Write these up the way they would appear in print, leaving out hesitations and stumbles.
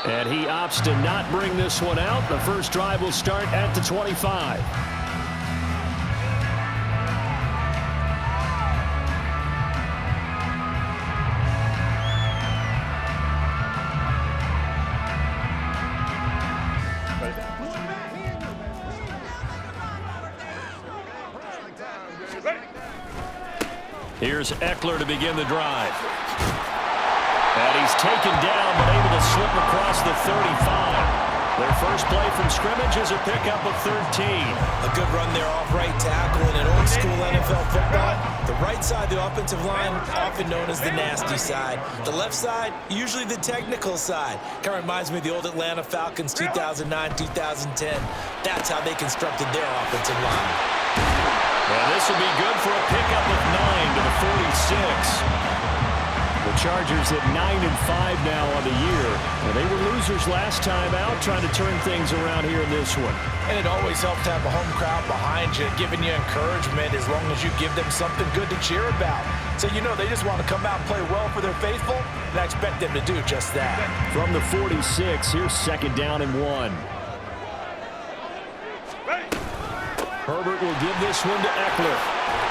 And he opts to not bring this one out. The first drive will start at the 25. Here's Eckler to begin the drive. And he's taken down, but able to slip across the 35. Their first play from scrimmage is a pickup of 13. A good run there off right tackle in an old school NFL football. The right side of the offensive line, often known as the nasty side. The left side, usually the technical side. Kind of reminds me of the old Atlanta Falcons 2009-2010. That's how they constructed their offensive line. And this will be good for a pickup of 9 to the 46. The Chargers at 9-5 now on the year. Well, they were losers last time out, trying to turn things around here in this one. And it always helps to have a home crowd behind you, giving you encouragement as long as you give them something good to cheer about. So you know they just want to come out and play well for their faithful, and I expect them to do just that. From the 46, here's 2nd down and 1. Herbert will give this one to Eckler.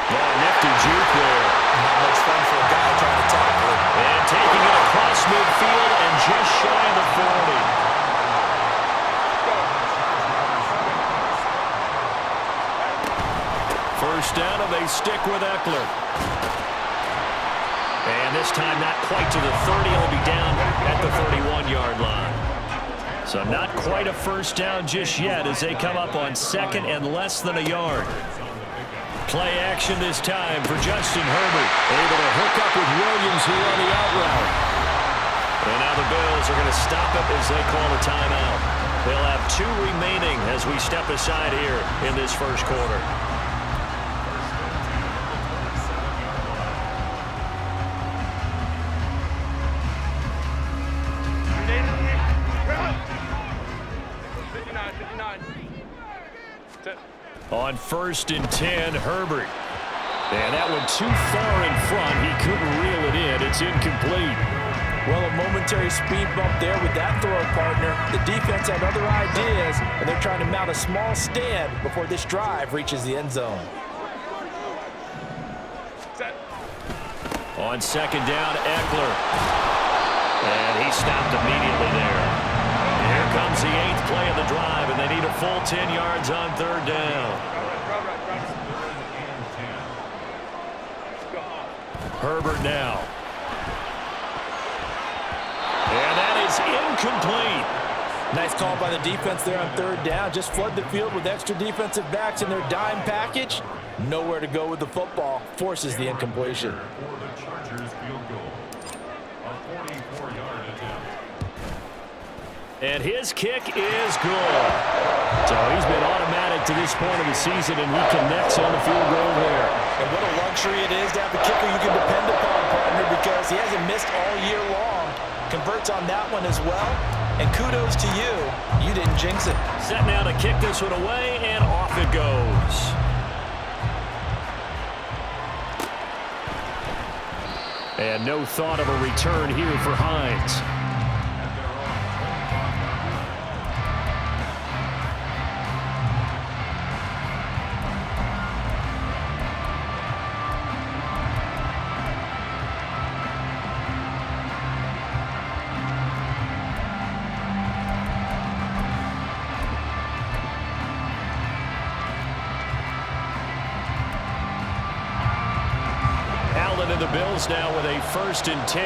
Nifty juke there. Not much fun for a guy trying to tackle it. And taking it across midfield and just shy of the 40. First down, and they stick with Eckler. And this time not quite to the 30. He'll be down at the 31-yard line. So not quite a first down just yet as they come up on 2nd and less than a yard. Play action this time for Justin Herbert. Able to hook up with Williams here on the out route. And now the Bills are going to stop it as they call a timeout. They'll have 2 remaining as we step aside here in this first quarter. On 1st and 10, Herbert. And that one too far in front. He couldn't reel it in. It's incomplete. Well, a momentary speed bump there with that throw partner. The defense had other ideas, and they're trying to mount a small stand before this drive reaches the end zone. On 2nd down, Eckler. And he stopped immediately there. Here comes the 8th play of the drive, and they need a full 10 yards on 3rd down. Herbert now. And that is incomplete. Nice call by the defense there on 3rd down. Just flood the field with extra defensive backs in their dime package. Nowhere to go with the football. Forces the incompletion. And his kick is good. So he's been automatic to this point of the season, and he connects on the field goal there. And what a luxury it is to have a kicker you can depend upon, partner, because he hasn't missed all year long. Converts on that one as well. And kudos to you. You didn't jinx it. Set now to kick this one away, and off it goes. And no thought of a return here for Hines. And the Bills now with a 1st and 10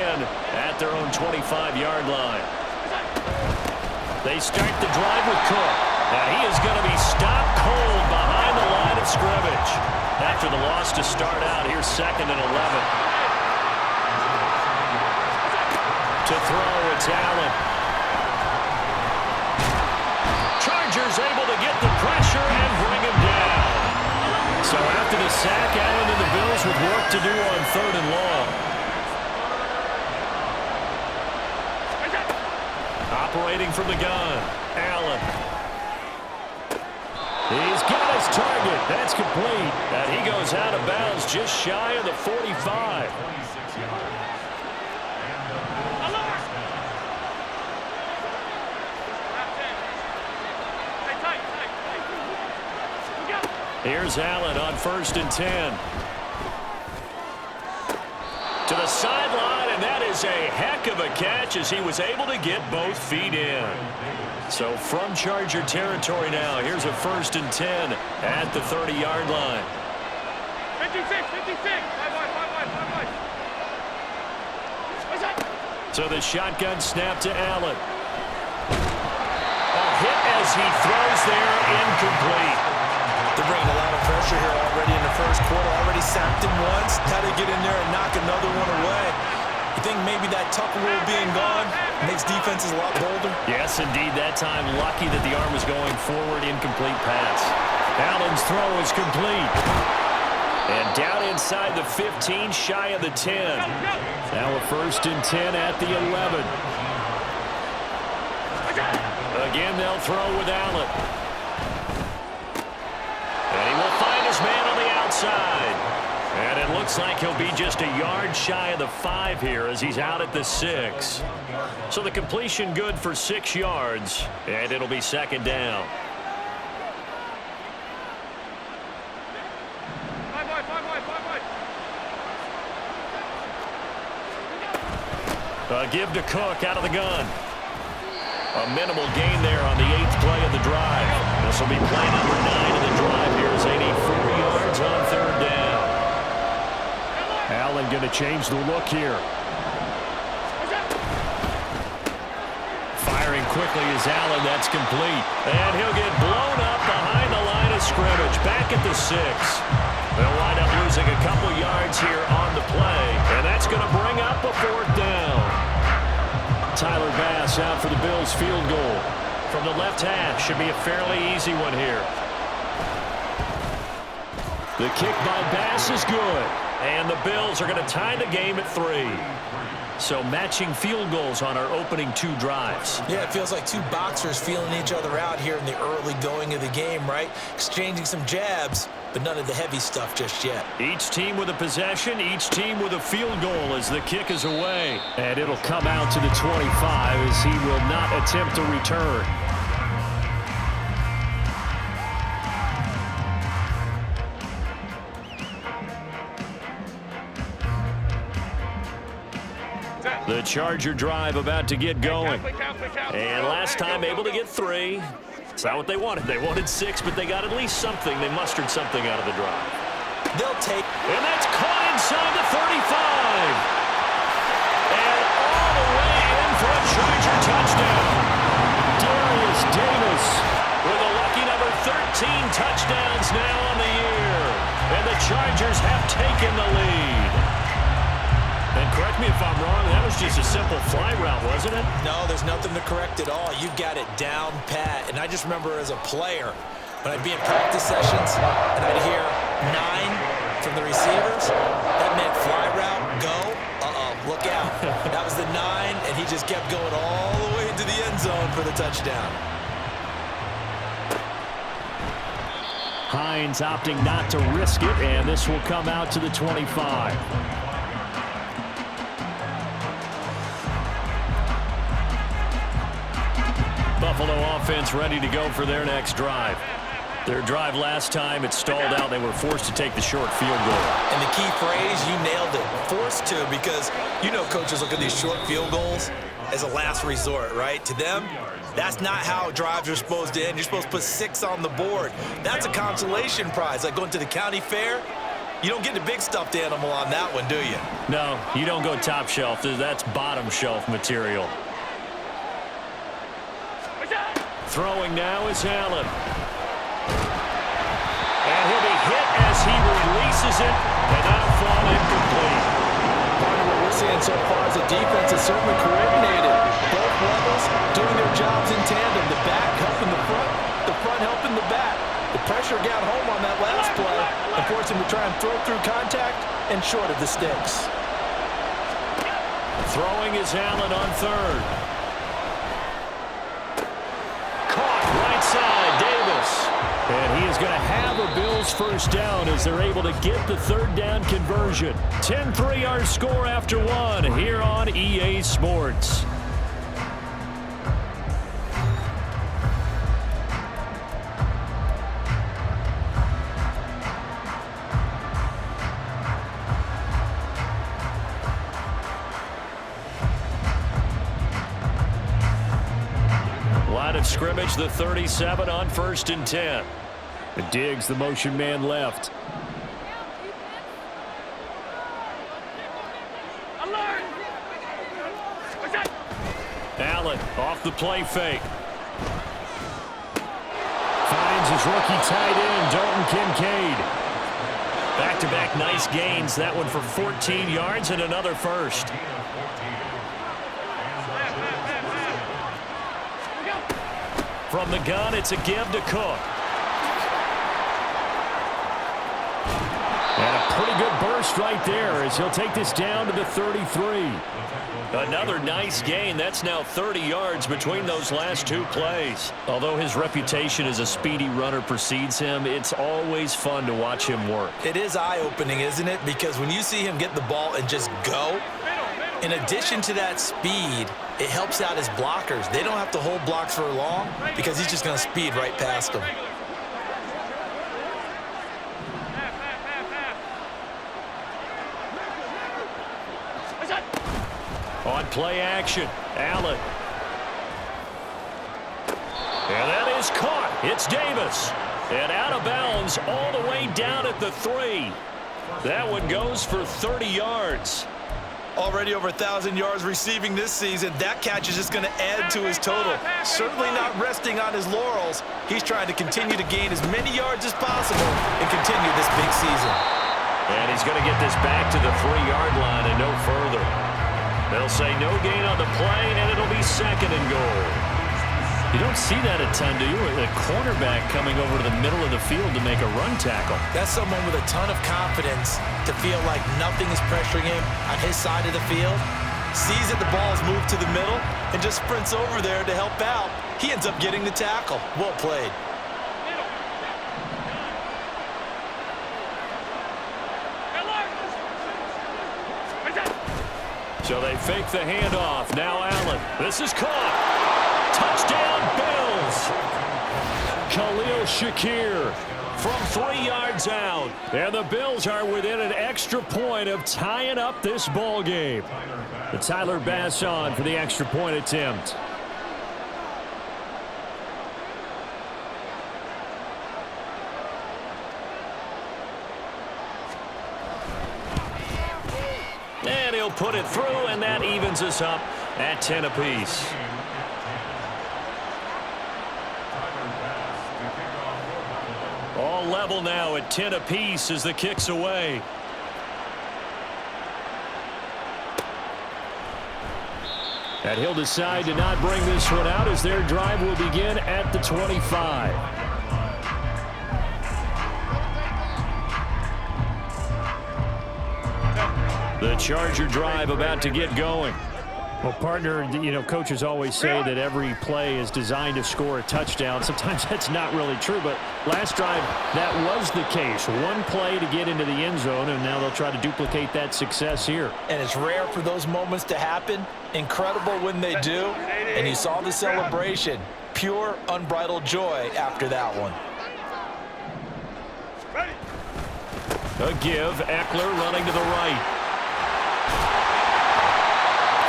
at their own 25-yard line. They start the drive with Cook. And he is going to be stopped cold behind the line of scrimmage. After the loss to start out, here's 2nd and 11. To throw, it's Allen. Chargers able to get the pressure and bring him down. So after the sack, Allen and the Bills with work to do on 3rd and long. Operating from the gun, Allen. He's got his target. That's complete. And he goes out of bounds just shy of the 45. Here's Allen on 1st and 10. To the sideline, and that is a heck of a catch as he was able to get both feet in. So from Charger territory now, here's a 1st and 10 at the 30-yard line. 56. So the shotgun snap to Allen. A hit as he throws there, incomplete. They're bringing a lot of pressure here already in the first quarter. Already sacked him once. How to get in there and knock another one away. You think maybe that Tucker rule being gone makes defenses a lot bolder? Yes, indeed. That time, lucky that the arm was going forward. Incomplete pass. Allen's throw is complete. And down inside the 15, shy of the 10. Now a 1st and 10 at the 11. Again, they'll throw with Allen. And he will find his man on the outside. And it looks like he'll be just a yard shy of the 5 here as he's out at the 6. So the completion good for 6 yards, and it'll be 2nd down. Give to Cook out of the gun. A minimal gain there on the 8th play of the drive. This will be play number 9 of the drive here as they need 4 yards on 3rd down. Allen going to change the look here. Firing quickly is Allen. That's complete. And he'll get blown up behind the line of scrimmage. Back at the 6. They'll wind up losing a couple yards here on the play. And that's going to bring up a 4th down. Tyler Bass out for the Bills field goal. From the left hash, should be a fairly easy one here. The kick by Bass is good. And the Bills are going to tie the game at 3. So matching field goals on our opening 2 drives. Yeah, it feels like 2 boxers feeling each other out here in the early going of the game, right? Exchanging some jabs, but none of the heavy stuff just yet. Each team with a possession, each team with a field goal as the kick is away. And it'll come out to the 25 as he will not attempt to return. The Charger drive about to get going. And last time able to get 3. It's not what they wanted. They wanted 6, but they got at least something. They mustered something out of the drive. They'll take. And that's caught inside the 35. And all the way in for a Charger touchdown. Darius Davis with a lucky number 13 touchdowns now on the year. And the Chargers have taken the lead. And correct me if I'm wrong, that was just a simple fly route, wasn't it? No, there's nothing to correct at all. You've got it down pat. And I just remember as a player, when I'd be in practice sessions and I'd hear 9 from the receivers, that meant fly route, go, look out. That was the 9, and he just kept going all the way into the end zone for the touchdown. Hines opting not to risk it, and this will come out to the 25. Buffalo offense ready to go for their next drive. Their drive last time, it stalled out. They were forced to take the short field goal. And the key phrase, you nailed it, forced to, because you know coaches look at these short field goals as a last resort, right? To them, that's not how drives are supposed to end. You're supposed to put 6 on the board. That's a consolation prize, like going to the county fair. You don't get the big stuffed animal on that one, do you? No, you don't go top shelf. That's bottom shelf material. Throwing now is Allen. And he'll be hit as he releases it, and that'll fall incomplete. Part of what we're seeing so far is the defense is certainly coordinated. Both levels doing their jobs in tandem. The back helping the front helping the back. The pressure got home on that last play and forced him to try and throw through contact and short of the sticks. Throwing is Allen on 3rd. Caught right side, Davis. And he is going to have a Bills first down as they're able to get the 3rd down conversion. 10-3 our score after 1 here on EA Sports. Line of scrimmage, the 37 on 1st and 10. It digs the motion man left. Allen off the play fake. Finds his rookie tight end, Dalton Kincaid. Back-to-back nice gains. That one for 14 yards and another first. From the gun, it's a give to Cook. And a pretty good burst right there as he'll take this down to the 33. Another nice gain. That's now 30 yards between those last two plays. Although his reputation as a speedy runner precedes him, it's always fun to watch him work. It is eye-opening, isn't it? Because when you see him get the ball and just go, in addition to that speed, it helps out his blockers. They don't have to hold blocks for long because he's just going to speed right past them. On play action, Allen. And that is caught. It's Davis. And out of bounds all the way down at the 3. That one goes for 30 yards. Already over 1,000 yards receiving this season. That catch is just going to add to his total. Certainly not resting on his laurels. He's trying to continue to gain as many yards as possible and continue this big season. And he's going to get this back to the 3-yard line and no further. They'll say no gain on the play, and it'll be 2nd and goal. You don't see that a ton, do you? A cornerback coming over to the middle of the field to make a run tackle. That's someone with a ton of confidence to feel like nothing is pressuring him on his side of the field. Sees that the ball is moved to the middle and just sprints over there to help out. He ends up getting the tackle. Well played. So they fake the handoff. Now Allen. This is caught. Touchdown, Bills. Khalil Shakir from 3 yards out. And the Bills are within an extra point of tying up this ball game. The Tyler Bass on for the extra point attempt. And he'll put it through, and that evens us up at 10 apiece. All level now at 10 apiece as the kick's away. And he'll decide to not bring this one out as their drive will begin at the 25. The Charger drive about to get going. Well, partner, you know, coaches always say that every play is designed to score a touchdown. Sometimes that's not really true, but last drive, that was the case. One play to get into the end zone, and now they'll try to duplicate that success here. And it's rare for those moments to happen. Incredible when they do. And you saw the celebration. Pure, unbridled joy after that one. A give. Eckler running to the right.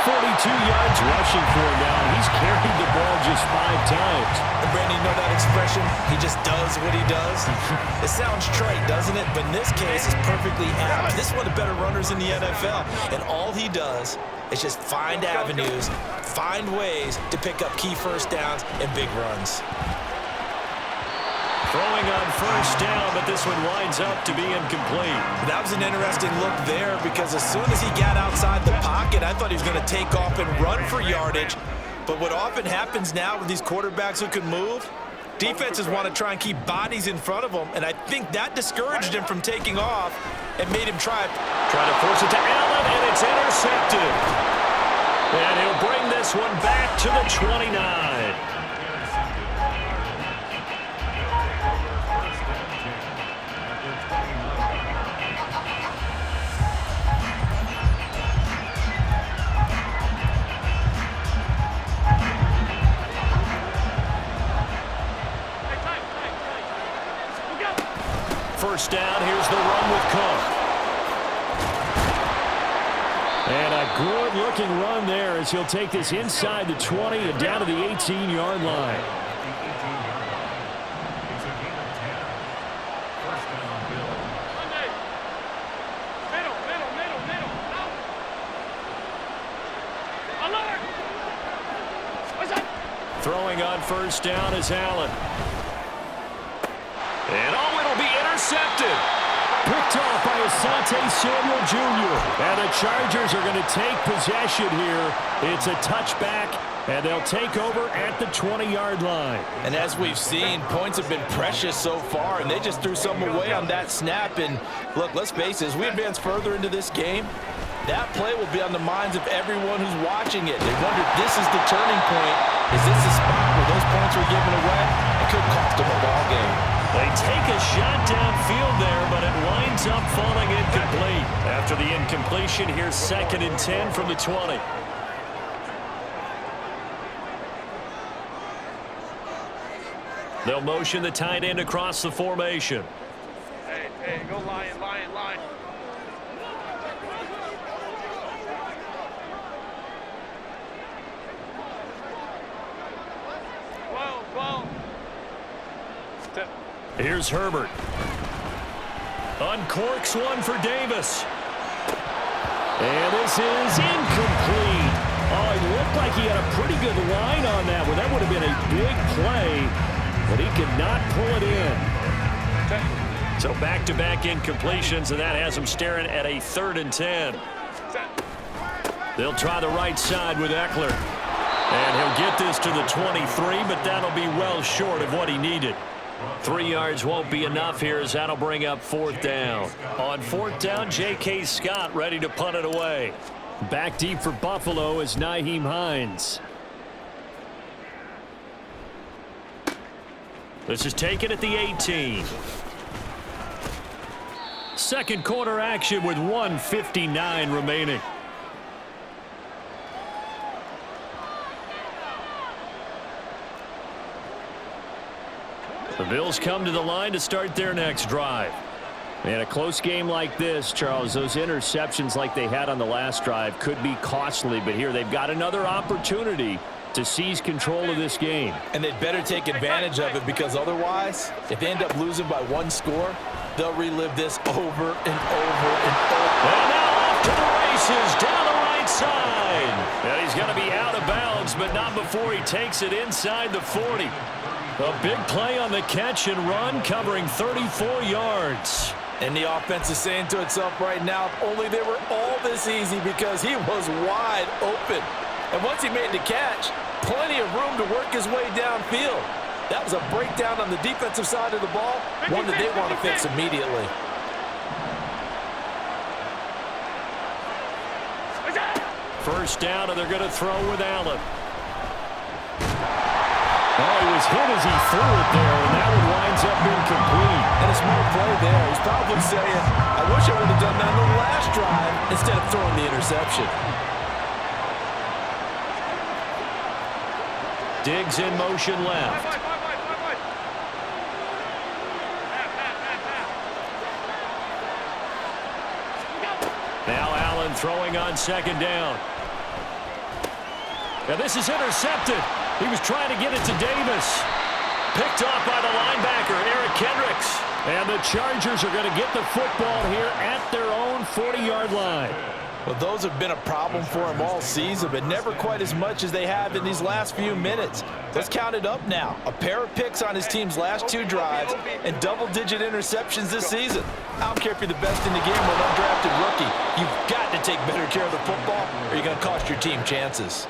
42 yards rushing for him now. He's carried the ball just 5 times. And Brandon, you know that expression? He just does what he does. It sounds trite, doesn't it? But in this case, it's perfectly apt. This is one of the better runners in the NFL. And all he does is just find avenues, find ways to pick up key first downs and big runs. Throwing on first down, but this one winds up to be incomplete. That was an interesting look there because as soon as he got outside the pocket, I thought he was going to take off and run for yardage. But what often happens now with these quarterbacks who can move, defenses want to try and keep bodies in front of them, and I think that discouraged him from taking off and made him try to force it to Allen, and it's intercepted. And he'll bring this one back to the 29. First down, here's the run with Cook. And a good-looking run there as he'll take this inside the 20 and down to the 18-yard line. Throwing on first down is Allen. And it'll be intercepted. Picked off by Asante Samuel Jr. And the Chargers are going to take possession here. It's a touchback, and they'll take over at the 20-yard line. And as we've seen, points have been precious so far, and they just threw some away on that snap. And look, let's face it, as we advance further into this game, that play will be on the minds of everyone who's watching it. They wonder, this is the turning point. Is this the spot where those points were given away? It could cost them a ball game. They take a shot downfield there, but it winds up falling incomplete. After the incompletion, here's 2nd and 10 from the 20. They'll motion the tight end across the formation. Hey, go lion. Here's Herbert. Uncorks one for Davis. And this is incomplete. Oh, it looked like he had a pretty good line on that one. That would have been a big play, but he could not pull it in. So back-to-back incompletions, and that has him staring at a 3rd and 10. They'll try the right side with Eckler. And he'll get this to the 23, but that'll be well short of what he needed. 3 yards won't be enough here as that'll bring up 4th down. On 4th down, J.K. Scott ready to punt it away. Back deep for Buffalo is Nyheim Hines. This is taken at the 18. Second quarter action with 1:59 remaining. The Bills come to the line to start their next drive. And a close game like this, Charles, those interceptions like they had on the last drive could be costly, but here they've got another opportunity to seize control of this game. And they'd better take advantage of it, because otherwise, if they end up losing by 1 score, they'll relive this over and over and over. And now off to the races down the right side. And he's going to be out of bounds, but not before he takes it inside the 40. A big play on the catch and run, covering 34 yards. And the offense is saying to itself right now, if only they were all this easy, because he was wide open. And once he made the catch, plenty of room to work his way downfield. That was a breakdown on the defensive side of the ball, one that they want to fix immediately. First down, and they're going to throw with Allen. Oh, he was hit as he threw it there, and that one winds up incomplete. And a smart play there. He's probably saying, I wish I would have done that on the last drive instead of throwing the interception. Diggs in motion left. Now Allen throwing on 2nd down. Now this is intercepted. He was trying to get it to Davis. Picked off by the linebacker, Eric Kendricks. And the Chargers are going to get the football here at their own 40-yard line. Well, those have been a problem for him all season, but never quite as much as they have in these last few minutes. Let's count it up now. A pair of picks on his team's last 2 drives and double-digit interceptions this season. I don't care if you're the best in the game or an undrafted rookie. You've got to take better care of the football, or you're going to cost your team chances.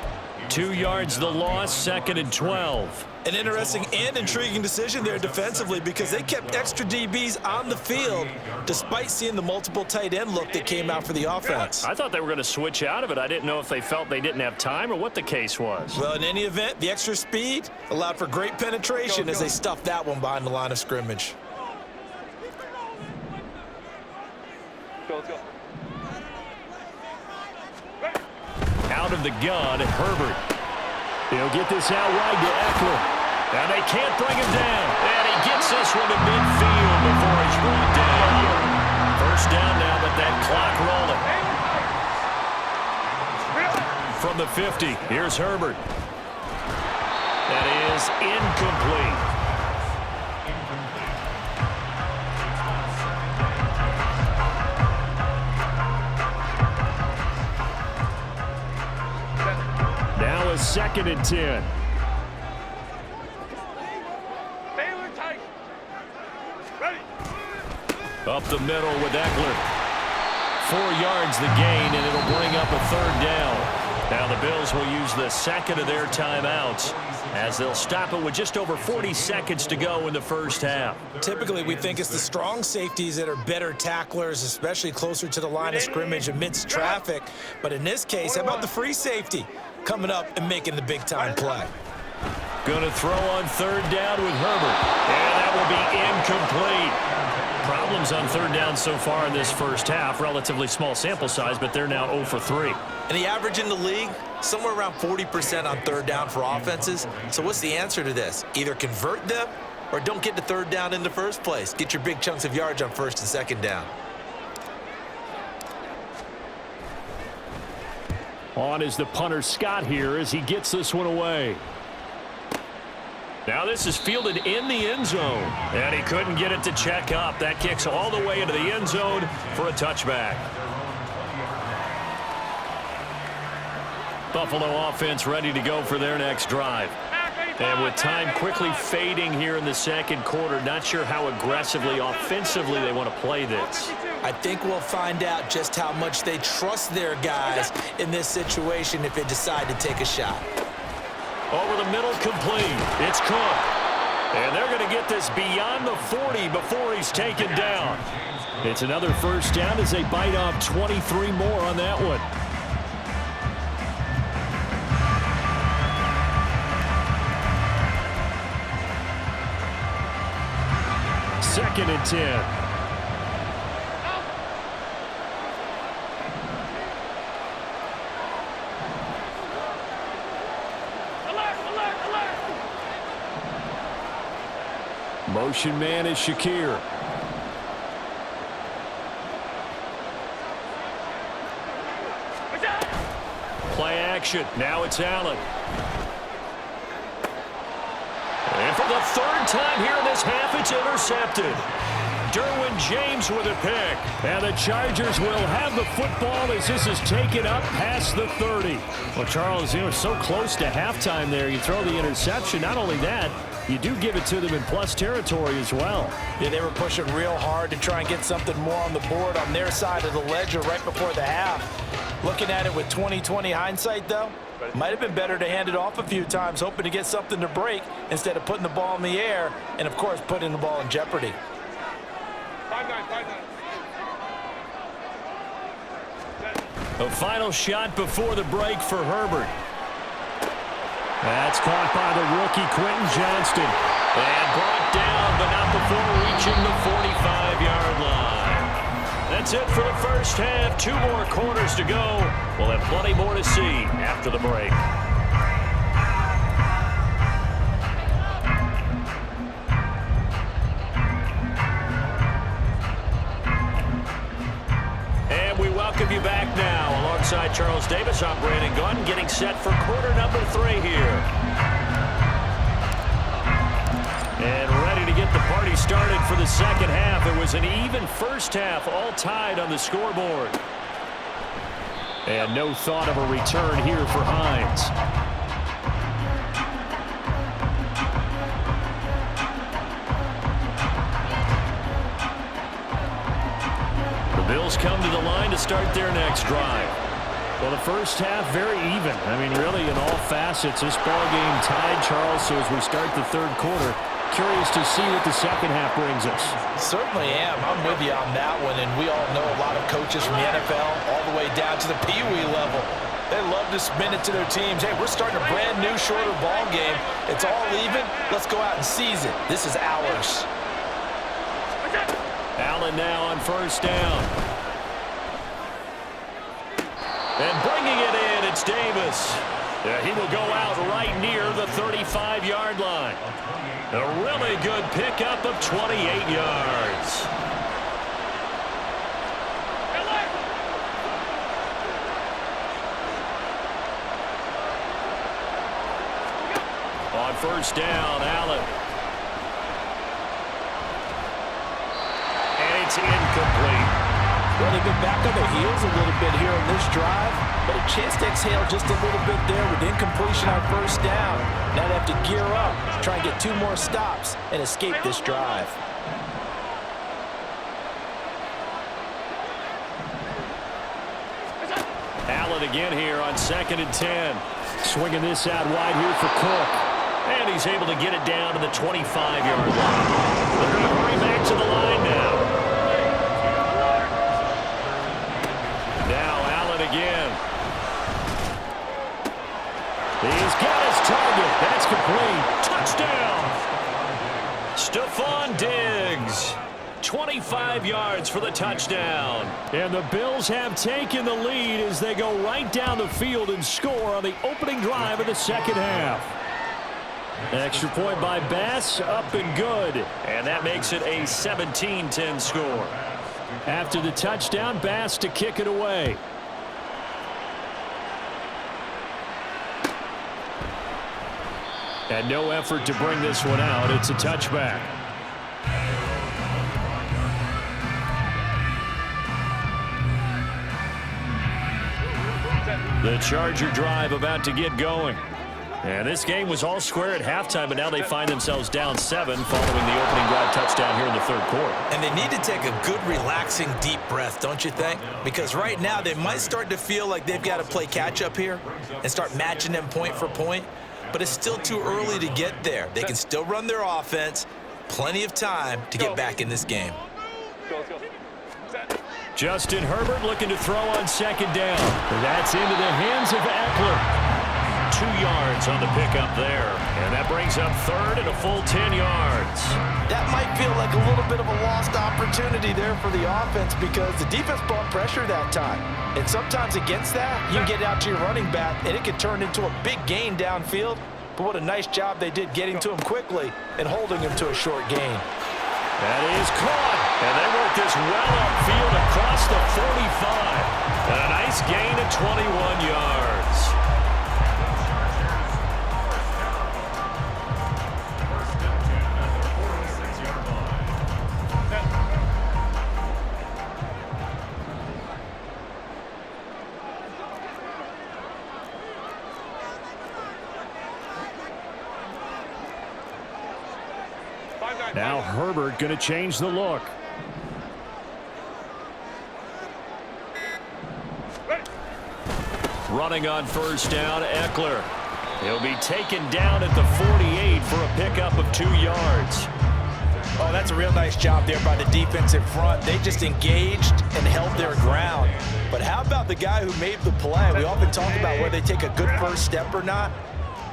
2 yards the loss, 2nd and 12. An interesting and intriguing decision there defensively, because they kept extra DBs on the field despite seeing the multiple tight end look that came out for the offense. I thought they were going to switch out of it. I didn't know if they felt they didn't have time or what the case was. Well, in any event, the extra speed allowed for great penetration as they stuffed that one behind the line of scrimmage. Let's go. Out of the gun, Herbert. He'll get this out wide to Eckler. And they can't bring him down. And he gets this one to midfield before he's brought down. First down now, but that clock rolling. from the 50. Here's Herbert. That is incomplete. Now a 2nd and 10. Baylor tight. Ready. Up the middle with Eckler. 4 yards the gain, and it'll bring up a 3rd down. Now the Bills will use the 2nd of their timeouts as they'll stop it with just over 40 seconds to go in the first half. Typically, we think it's the strong safeties that are better tacklers, especially closer to the line of scrimmage amidst traffic. But in this case, how about the free safety coming up and making the big-time play? Going to throw on 3rd down with Herbert. And that will be incomplete. Problems on 3rd down so far in this first half. Relatively small sample size, but they're now 0 for 3. And the average in the league, somewhere around 40% on 3rd down for offenses. So what's the answer to this? Either convert them or don't get to 3rd down in the first place. Get your big chunks of yards on 1st and 2nd down. On is the punter Scott here as he gets this one away. Now this is fielded in the end zone, and he couldn't get it to check up. That kicks all the way into the end zone for a touchback. Buffalo offense ready to go for their next drive. And with time quickly fading here in the 2nd quarter, not sure how aggressively, offensively they want to play this. I think we'll find out just how much they trust their guys in this situation if they decide to take a shot. Over the middle, complete. It's Cook. And they're going to get this beyond the 40 before he's taken down. It's another 1st down as they bite off 23 more on that one. Second and 10. Motion man is Shakir. Play action. Now it's Allen. And for the 3rd time here in this half, it's intercepted. Derwin James with a pick. And the Chargers will have the football as this is taken up past the 30. Well, Charles, you know, so close to halftime there. You throw the interception. Not only that, you do give it to them in plus territory as well. Yeah, they were pushing real hard to try and get something more on the board on their side of the ledger right before the half. Looking at it with 20/20 hindsight, though, might have been better to hand it off a few times, hoping to get something to break instead of putting the ball in the air and, of course, putting the ball in jeopardy. 5-9. A final shot before the break for Herbert. That's caught by the rookie Quentin Johnston. And brought down, but not before reaching the 45-yard line. That's it for the first half. 2 more quarters to go. We'll have plenty more to see after the break. And we welcome you back now. Alongside Charles Davis, I'm Brandon Gunn, getting set for quarter number 3 here. And ready to get the party started for the 2nd half. It was an even first half, all tied on the scoreboard. And no thought of a return here for Hines. The Bills come to the line to start their next drive. Well, the first half, very even. I mean, really, in all facets, this ball game tied, Charles. So as we start the 3rd quarter, curious to see what the 2nd half brings us. Certainly am. I'm with you on that one, and we all know a lot of coaches from the NFL all the way down to the Pee Wee level. They love to spin it to their teams. Hey, we're starting a brand new, shorter ball game. It's all even. Let's go out and seize it. This is ours. Allen now on 1st down. And bringing it in, it's Davis. He will go out right near the 35-yard line. A really good pickup of 28 yards. first down. Allen. And it's incomplete. Well, they've been back on their heels a little bit here on this drive, but a chance to exhale just a little bit there with incompletion on first down. Now they have to gear up, try and get 2 more stops, and escape this drive. Allen again here on 2nd and 10. Swinging this out wide here for Cook. And he's able to get it down to the 25-yard line. They're going to hurry back to the line now. Now Allen again. He's got his target. That's complete. Touchdown. Stephon Diggs. 25 yards for the touchdown. And the Bills have taken the lead as they go right down the field and score on the opening drive of the second half. Extra point by Bass, up and good. And that makes it a 17-10 score. After the touchdown, Bass to kick it away. And no effort to bring this one out. It's a touchback. The Charger drive about to get going. And this game was all square at halftime, but now they find themselves down 7 following the opening drive touchdown here in the 3rd quarter. And they need to take a good, relaxing, deep breath, don't you think? Because right now they might start to feel like they've got to play catch-up here and start matching them point for point. But it's still too early to get there. They can still run their offense. Plenty of time to get back in this game. Justin Herbert looking to throw on 2nd down. That's into the hands of Eckler. 2 yards on the pickup there. And that brings up 3rd and a full 10 yards. That might feel like a little bit of a lost opportunity there for the offense because the defense brought pressure that time. And sometimes against that, you can get out to your running back, and it can turn into a big gain downfield. But what a nice job they did getting to him quickly and holding him to a short gain. That is caught. And they work this well upfield across the 45. And a nice gain of 21 yards. Now Herbert going to change the look. Running on first down, Eckler. He'll be taken down at the 48 for a pickup of 2 yards. Oh, that's a real nice job there by the defensive front. They just engaged and held their ground. But how about the guy who made the play? We often talk about whether they take a good first step or not.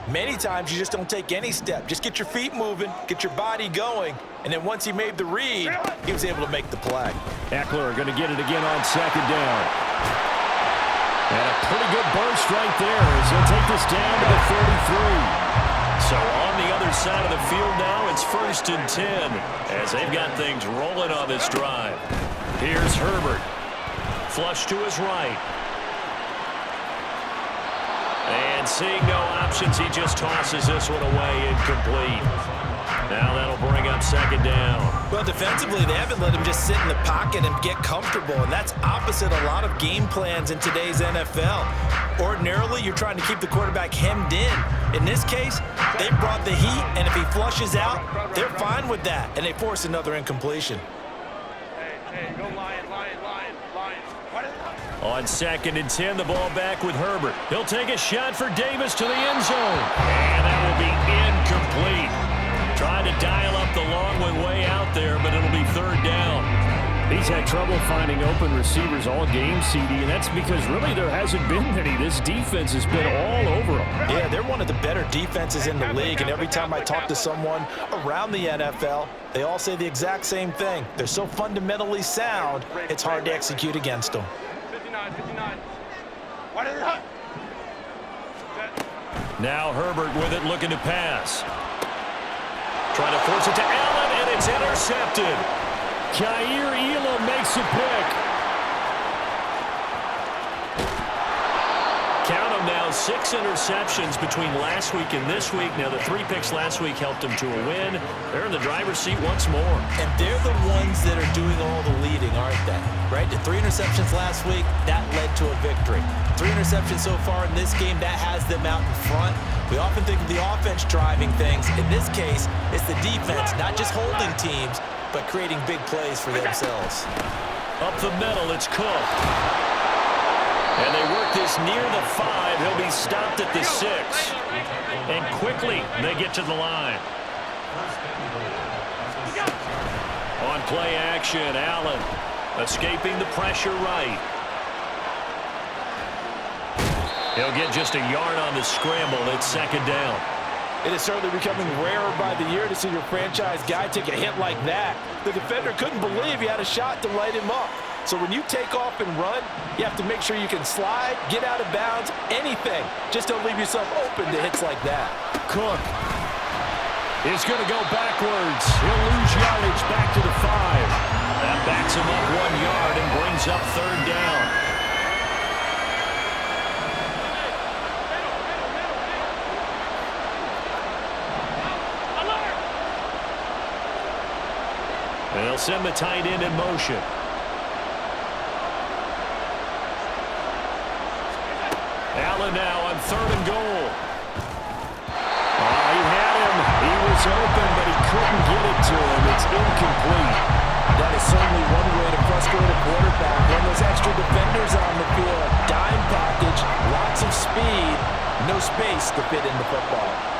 Many times you just don't take any step. Just get your feet moving, get your body going, and then once he made the read, he was able to make the play. Eckler going to get it again on 2nd down. And a pretty good burst right there as he'll take this down to the 33. So on the other side of the field now, it's 1st and 10 as they've got things rolling on this drive. Here's Herbert. Flush to his right. And seeing no options, he just tosses this one away incomplete. Now that'll bring up 2nd down. Well, defensively, they haven't let him just sit in the pocket and get comfortable, and that's opposite a lot of game plans in today's NFL. Ordinarily, you're trying to keep the quarterback hemmed in. In this case, they brought the heat, and if he flushes out, they're fine with that, and they force another incompletion. Hey, go Lion, Lion, Lion, Lion. On 2nd and 10, the ball back with Herbert. He'll take a shot for Davis to the end zone. And that will be incomplete. Trying to dial up the long one way out there, but it'll be 3rd down. He's had trouble finding open receivers all game, CD, and that's because really there hasn't been many. This defense has been all over them. Yeah, they're one of the better defenses in the league, and every time I talk to someone around the NFL, they all say the exact same thing. They're so fundamentally sound, it's hard to execute against them. 59, 59. What is it? Now Herbert with it, looking to pass. Trying to force it to Allen, and it's intercepted. Jair Elam makes a pick. Count them now, 6 interceptions between last week and this week. Now, the 3 picks last week helped him to a win. They're in the driver's seat once more. And they're the ones that are doing all the leading, aren't they? Right? The 3 interceptions last week, that led to a victory. 3 interceptions so far in this game, that has them out in front. We often think of the offense driving things. In this case, it's the defense, not just holding teams, but creating big plays for themselves. Up the middle, it's Cook. And they work this near the 5. He'll be stopped at the 6. And quickly, they get to the line. On play action, Allen escaping the pressure right. He'll get just a yard on the scramble. It's 2nd down. It is certainly becoming rarer by the year to see your franchise guy take a hit like that. The defender couldn't believe he had a shot to light him up. So when you take off and run, you have to make sure you can slide, get out of bounds, anything. Just don't leave yourself open to hits like that. Cook is going to go backwards. He'll lose yardage back to the 5. That backs him up 1 yard and brings up 3rd down. They'll send the tight end in motion. Allen now on 3rd and goal. He had him. He was open, but he couldn't get it to him. It's incomplete. That is certainly one way to frustrate a quarterback. When there's extra defenders on the field, dime package, lots of speed, no space to fit in the football.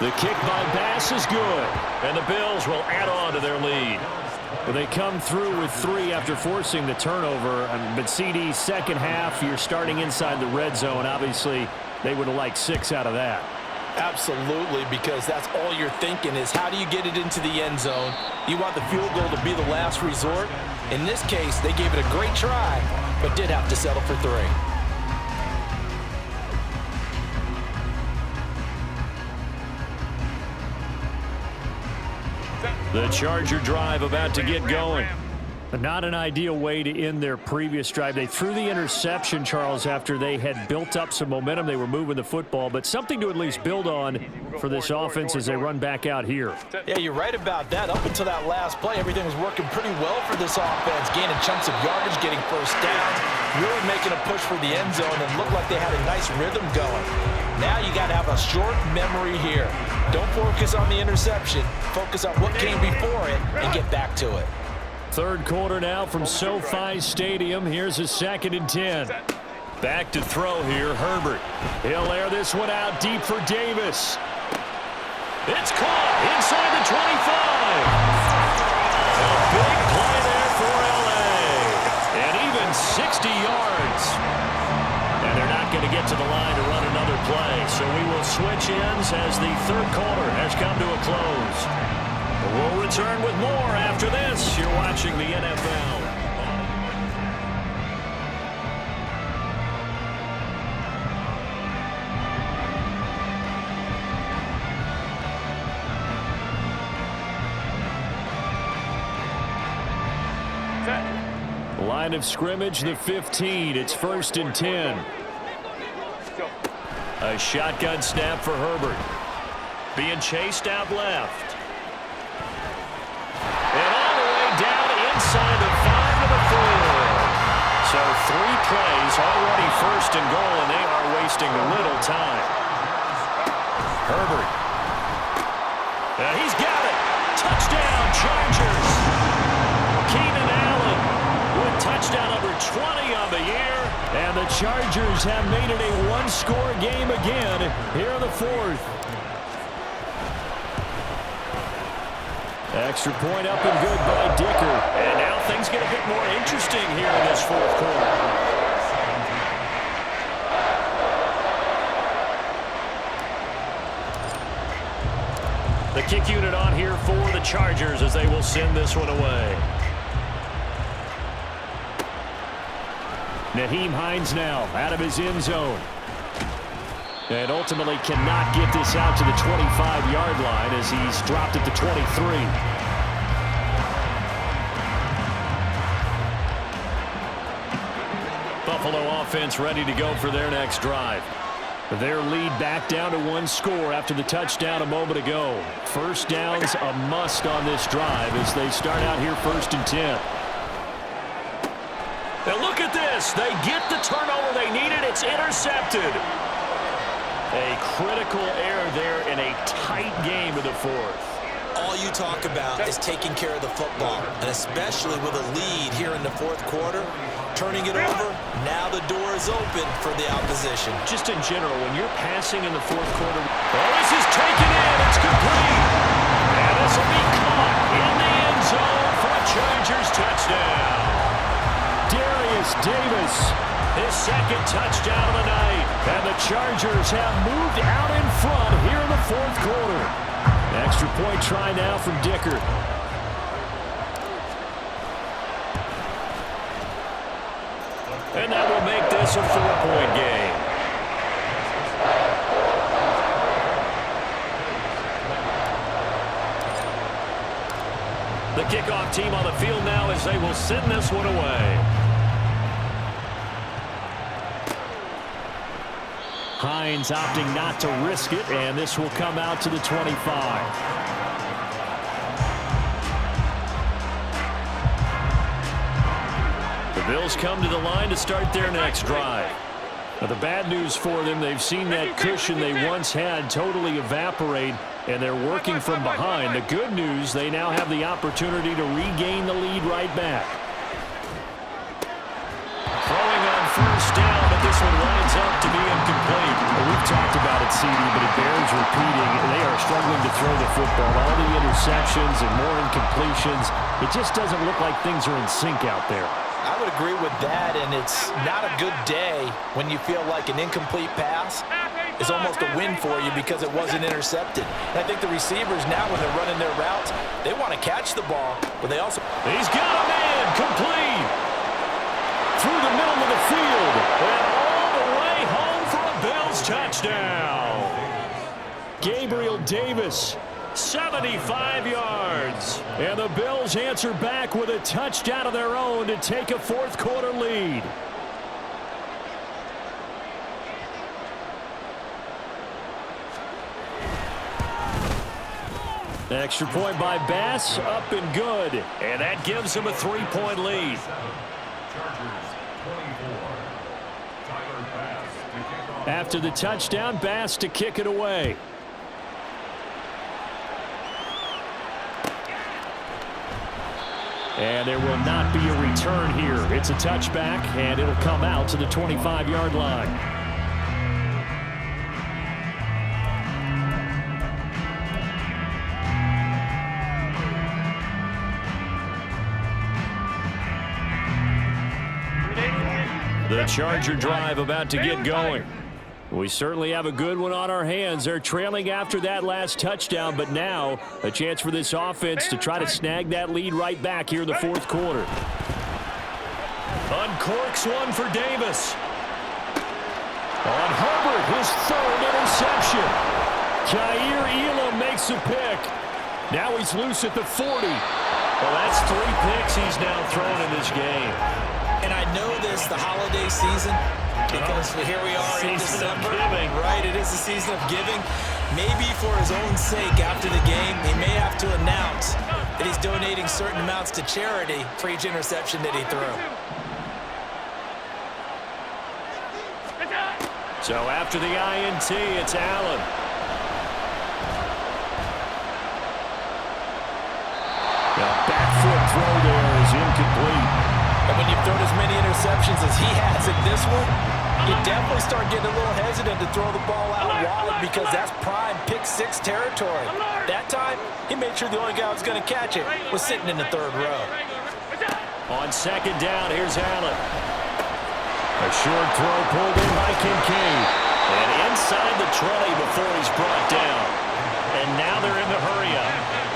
The kick by Bass is good, and the Bills will add on to their lead. Well, they come through with 3 after forcing the turnover. But CD, second half, you're starting inside the red zone. Obviously, they would have liked 6 out of that. Absolutely, because that's all you're thinking is how do you get it into the end zone? You want the field goal to be the last resort. In this case, they gave it a great try, but did have to settle for 3. The Charger drive about to get going. Not an ideal way to end their previous drive. They threw the interception, Charles, after they had built up some momentum. They were moving the football, but something to at least build on for this offense as they run back out here. Yeah, you're right about that. Up until that last play, everything was working pretty well for this offense, gaining chunks of yardage, getting first downs, really making a push for the end zone, and looked like they had a nice rhythm going. Now you got to have a short memory here. Don't focus on the interception. Focus on what came before it and get back to it. 3rd quarter now from SoFi Stadium. Here's a 2nd and 10. Back to throw here, Herbert. He'll air this one out deep for Davis. It's caught inside the 25. A big play there for L.A. And even 60 yards. And they're not going to get to the line to run another play. So we will switch ends as the 3rd quarter has come to a close. We'll return with more after this. You're watching the NFL. Line of scrimmage, the 15. It's 1st and 10. A shotgun snap for Herbert. Being chased out left. And all the way down inside the 5 to the 4. So 3 plays, already 1st and goal, and they are wasting little time. Herbert. He's got it. Touchdown, Chargers. Keenan Allen with touchdown number 20 on the year. And the Chargers have made it a 1-score game again here in the 4th. Extra point up and good by Dicker. And now things get a bit more interesting here in this 4th quarter. The kick unit on here for the Chargers as they will send this one away. Nyheim Hines now out of his end zone. And ultimately cannot get this out to the 25-yard line as he's dropped at the 23. Buffalo offense ready to go for their next drive. Their lead back down to 1 score after the touchdown a moment ago. First down's a must on this drive as they start out here 1st and 10. Now look at this. They get the turnover they needed. It's intercepted. A critical error there in a tight game of the 4th. All you talk about is taking care of the football, and especially with a lead here in the 4th quarter. Turning it over, now the door is open for the opposition. Just in general, when you're passing in the 4th quarter. Oh, this is taken in. It's complete. And this will be caught in the end zone for a Chargers touchdown. Darius Davis, his 2nd touchdown of the night. And the Chargers have moved out in front here in the 4th quarter. Extra point try now from Dicker. And that will make this a 4-point game. The kickoff team on the field now as they will send this one away. Hines opting not to risk it, and this will come out to the 25. The Bills come to the line to start their next drive. Now, the bad news for them, they've seen that cushion they once had totally evaporate, and they're working from behind. The good news, they now have the opportunity to regain the lead right back. Throwing on 1st down, but this one winds up to be incomplete. Well, we've talked about it, CD, but it bears repeating. They are struggling to throw the football. All the interceptions and more incompletions. It just doesn't look like things are in sync out there. I would agree with that, and it's not a good day when you feel like an incomplete pass is almost a win for you because it wasn't intercepted. And I think the receivers now, when they're running their routes, they want to catch the ball, but they also... He's got a man complete through the middle of the field and all the way home for a Bills touchdown. Gabriel Davis, 75 yards. And the Bills answer back with a touchdown of their own to take a 4th quarter lead. Extra point by Bass, up and good. And that gives him a 3-point lead. After the touchdown, Bass to kick it away. And there will not be a return here. It's a touchback, and it'll come out to the 25-yard line. The Charger drive about to get going. We certainly have a good one on our hands. They're trailing after that last touchdown, but now a chance for this offense to try to snag that lead right back here in the 4th quarter. Uncorks one for Davis. On Herbert, his 3rd interception. Kaiir Elam makes a pick. Now he's loose at the 40. Well, that's 3 picks he's now thrown in this game. And I know this, the holiday season, because here we are in December, right? It is the season of giving. Maybe for his own sake after the game, he may have to announce that he's donating certain amounts to charity for each interception that he threw. So after the INT, it's Allen. The back foot throw there is incomplete. And when you've thrown as many interceptions as he has in this one, you definitely start getting a little hesitant to throw the ball out wide because that's prime pick-6 territory. That time, he made sure the only guy who was going to catch it was sitting in the 3rd row. On 2nd down, here's Allen. A short throw pulled in by Kincaid. And inside the 20 before he's brought down. And now they're in the hurry-up.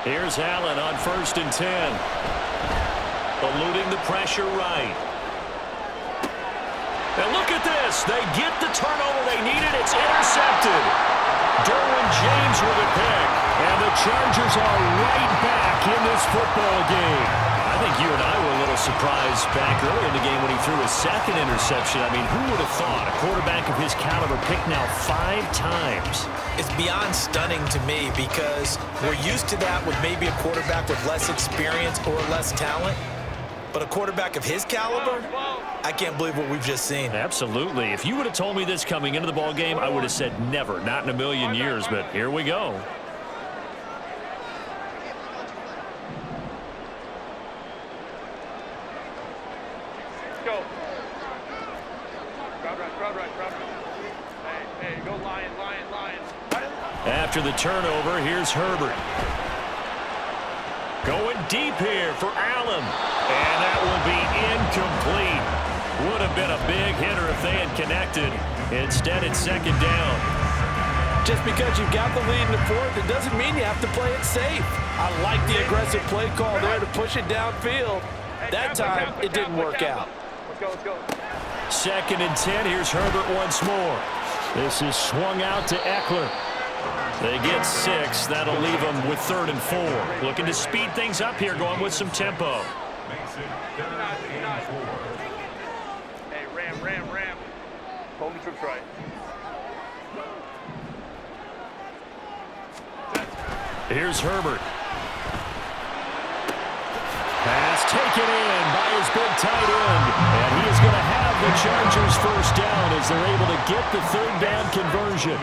Here's Allen on 1st and 10. eluding the pressure right. And look at this. They get the turnover they needed. It's intercepted. Derwin James with a pick. And the Chargers are right back in this football game. I think you and I were a little surprised back earlier in the game when he threw his second interception. I mean, who would have thought a quarterback of his caliber picked now 5 times? It's beyond stunning to me because we're used to that with maybe a quarterback with less experience or less talent. But a quarterback of his caliber, I can't believe what we've just seen. Absolutely. If you would have told me this coming into the ball game, I would have said never, not in a million years. But here we go. Go. Crowd right. Hey, go Lion. After the turnover, here's Herbert. Going deep here for Allen. And that will be incomplete. Would have been a big hitter if they had connected. Instead, it's second down. Just because you've got the lead in the fourth, it doesn't mean you have to play it safe. I like the aggressive play call there to push it downfield. That time, it didn't work out. Let's go. Second and 10. Here's Herbert once more. This is swung out to Eckler. They get 6. That'll leave them with 3rd and 4. Looking to speed things up here, going with some tempo. Hey, Ram. Hold the troops right. Here's Herbert. Pass taken in by his big tight end. And he is going to have the Chargers first down as they're able to get the 3rd down conversion.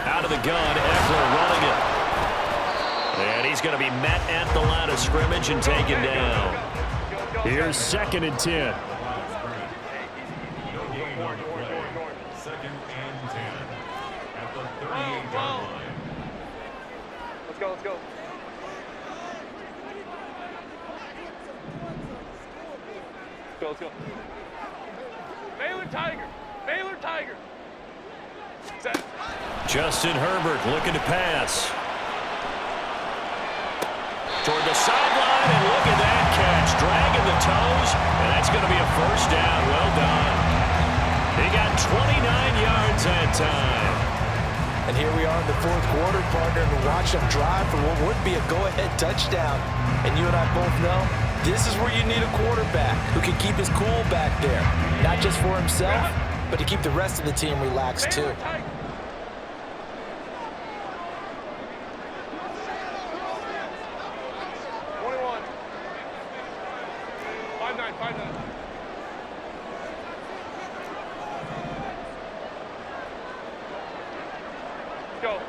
Out of the gun, Eckler running it. And he's going to be met at the line of scrimmage and taken down. Here's 2nd and 10. Second and 10 at the 38-yard line. Let's go. Let's go. Baylor Tiger. Set. Justin Herbert looking to pass. Toward the sideline, and look at that catch. Dragging the toes, and that's going to be a first down. Well done. He got 29 yards that time. And here we are in the fourth quarter, partner, and watch them drive for what would be a go-ahead touchdown. And you and I both know this is where you need a quarterback who can keep his cool back there. Not just for himself, but to keep the rest of the team relaxed too. 5-9. Go.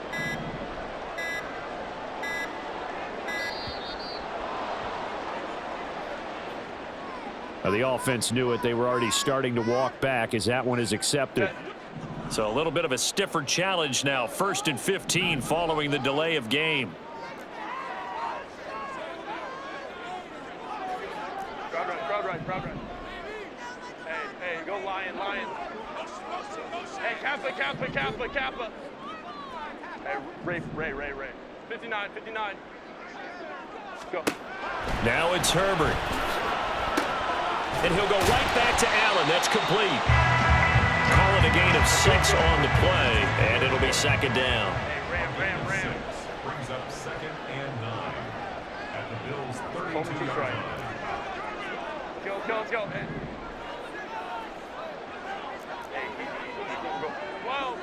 Now the offense knew it. They were already starting to walk back as that one is accepted. So a little bit of a stiffer challenge now. 1st and 15 following the delay of game. Crowd right. Hey, go Lion. Hey, Kappa. Hey, Ray. 59. Go. Now it's Herbert. And he'll go right back to Allen. That's complete. Calling a gain of 6 on the play, and it'll be second down. Hey, Ram. Brings up 2nd and 9 at the Bills' 32-yard line. Let's go. Hey, go. Whoa.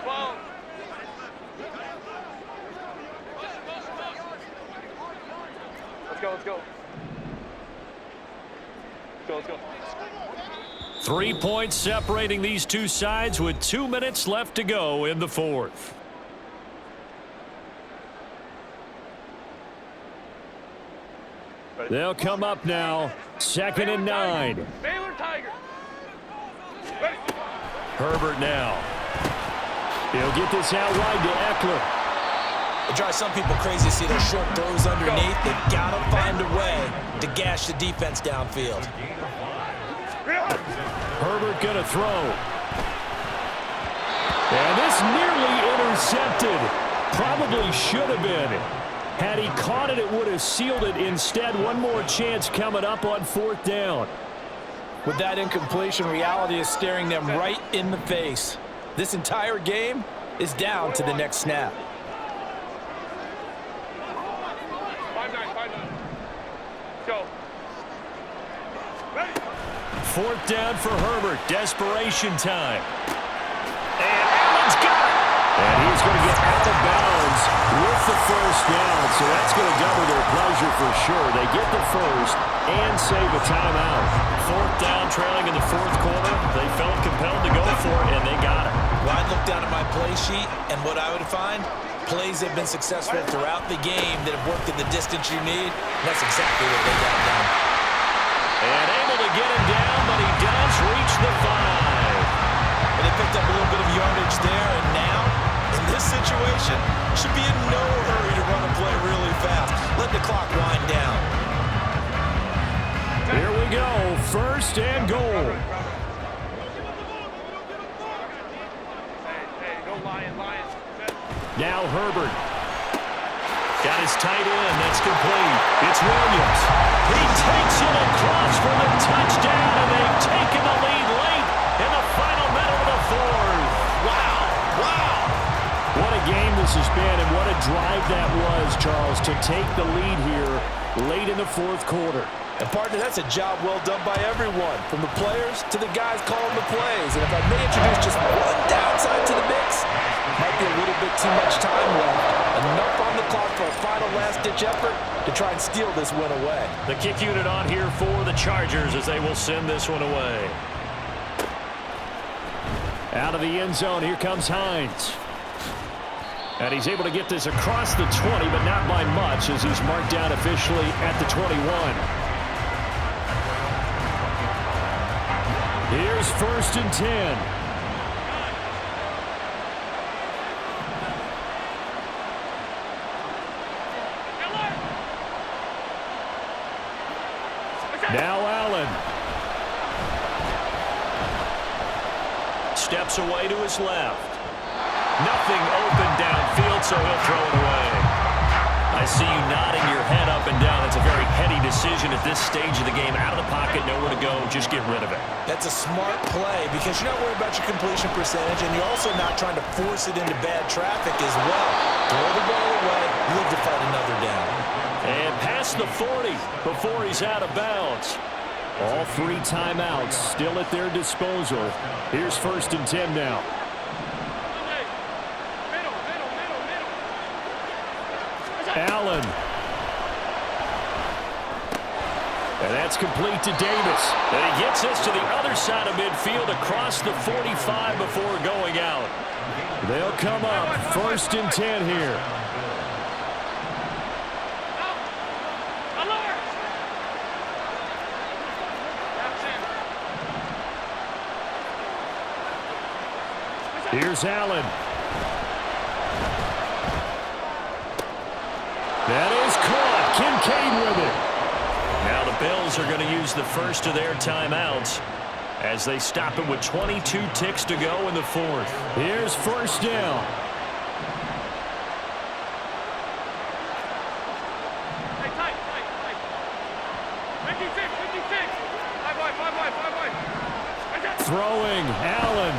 Let's go. 3 points separating these two sides with 2 minutes left to go in the fourth. They'll come up now. 2nd and 9. Baylor Tiger. Ready. Herbert now. He'll get this out wide to Eckler. It drives some people crazy to see those short throws underneath. They've got to find a way to gash the defense downfield. Herbert going to throw. And this nearly intercepted. Probably should have been. Had he caught it, it would have sealed it. Instead, one more chance coming up on 4th down. With that incompletion, reality is staring them right in the face. This entire game is down to the next snap. 5-9. Go. 4th down for Herbert. Desperation time. And Allen's got it. And he's going to get out of bounds with the 1st down. So that's going to double their pleasure for sure. They get the 1st and save a timeout. 4th down, trailing in the 4th quarter. They felt compelled to go for it, and they got it. Well, I'd look down at my play sheet, and what I would find, plays have been successful throughout the game that have worked in the distance you need. And that's exactly what they got done. And able to get him down, but he does reach the 5. And they picked up a little bit of yardage there, and now, in this situation, should be in no hurry to run a play really fast. Let the clock wind down. Here we go, 1st and goal. Hey, go Lion. Now Herbert. Got his tight end. That's complete. It's Williams. He takes it across for the touchdown, and they've taken the lead late in the final minute of the 4th. Wow. What a game this has been, and what a drive that was, Charles, to take the lead here late in the 4th quarter. And partner, that's a job well done by everyone, from the players to the guys calling the plays. And if I may introduce just one downside to the mix, might be a little bit too much time left. Enough on the clock for a final last-ditch effort to try and steal this win away. The kick unit on here for the Chargers as they will send this one away. Out of the end zone, here comes Hines. And he's able to get this across the 20, but not by much, as he's marked down officially at the 21. Here's 1st and 10. Now Allen. Steps away to his left. Nothing open downfield, so he'll throw it away. I see you nodding your head up and down. It's a very heady decision at this stage of the game. Out of the pocket, nowhere to go. Just get rid of it. That's a smart play because you're not worried about your completion percentage, and you're also not trying to force it into bad traffic as well. Throw the ball away, live to fight another down. And past the 40 before he's out of bounds. All 3 timeouts still at their disposal. Here's 1st and 10 now. Allen. And that's complete to Davis. And he gets us to the other side of midfield across the 45 before going out. They'll come up 1st and 10 here. Here's Allen. That is caught. Kincaid with it. Now the Bills are going to use the first of their timeouts as they stop it with 22 ticks to go in the 4th. Here's 1st down. Hey, tight. 56. 5 wide. Throwing, Allen.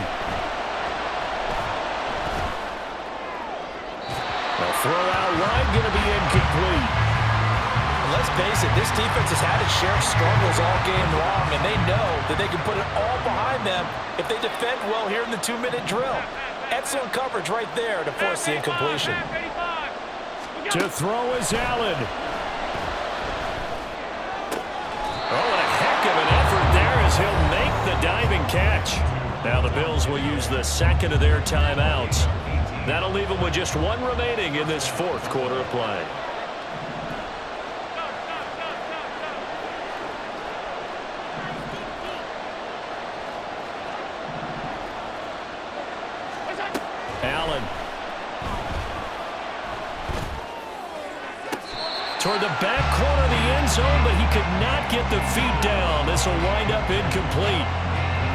The throw out wide going to be incomplete. And let's face it, this defense has had its share of struggles all game long, and they know that they can put it all behind them if they defend well here in the 2-minute drill. Excellent coverage right there to force the incompletion. To throw is Allen. Oh, and a heck of an effort there as he'll make the diving catch. Now the Bills will use the second of their timeouts. That'll leave them with just 1 remaining in this 4th quarter of play. Allen. Toward the back corner of the end zone, but he could not get the feet down. This will wind up incomplete.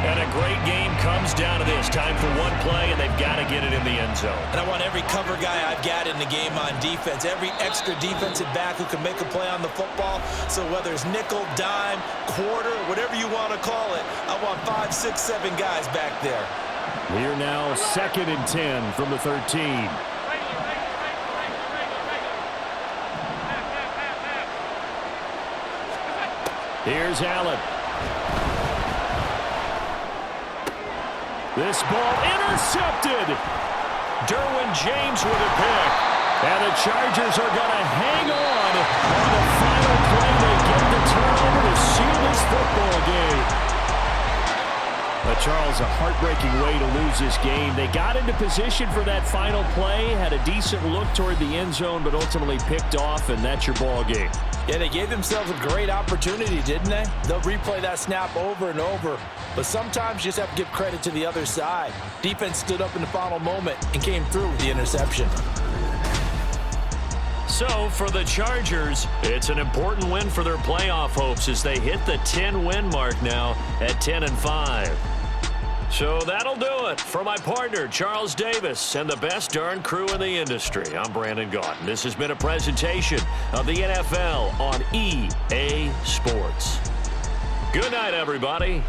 And a great game comes down to this. Time for one play, and they've got to get it in the end zone. And I want every cover guy I've got in the game on defense, every extra defensive back who can make a play on the football. So whether it's nickel, dime, quarter, whatever you want to call it, I want 5, 6, 7 guys back there. We are now 2nd and 10 from the 13. Here's Allen. This ball intercepted. Derwin James with a pick. And the Chargers are going to hang on the final play. They get the turnover to seal this football game. But Charles, a heartbreaking way to lose this game. They got into position for that final play, had a decent look toward the end zone, but ultimately picked off, and that's your ball game. Yeah, they gave themselves a great opportunity, didn't they? They'll replay that snap over and over. But sometimes you just have to give credit to the other side. Defense stood up in the final moment and came through with the interception. So for the Chargers, it's an important win for their playoff hopes as they hit the 10-win mark now at 10-5. So that'll do it for my partner, Charles Davis, and the best darn crew in the industry. I'm Brandon Gaudin. This has been a presentation of the NFL on EA Sports. Good night, everybody.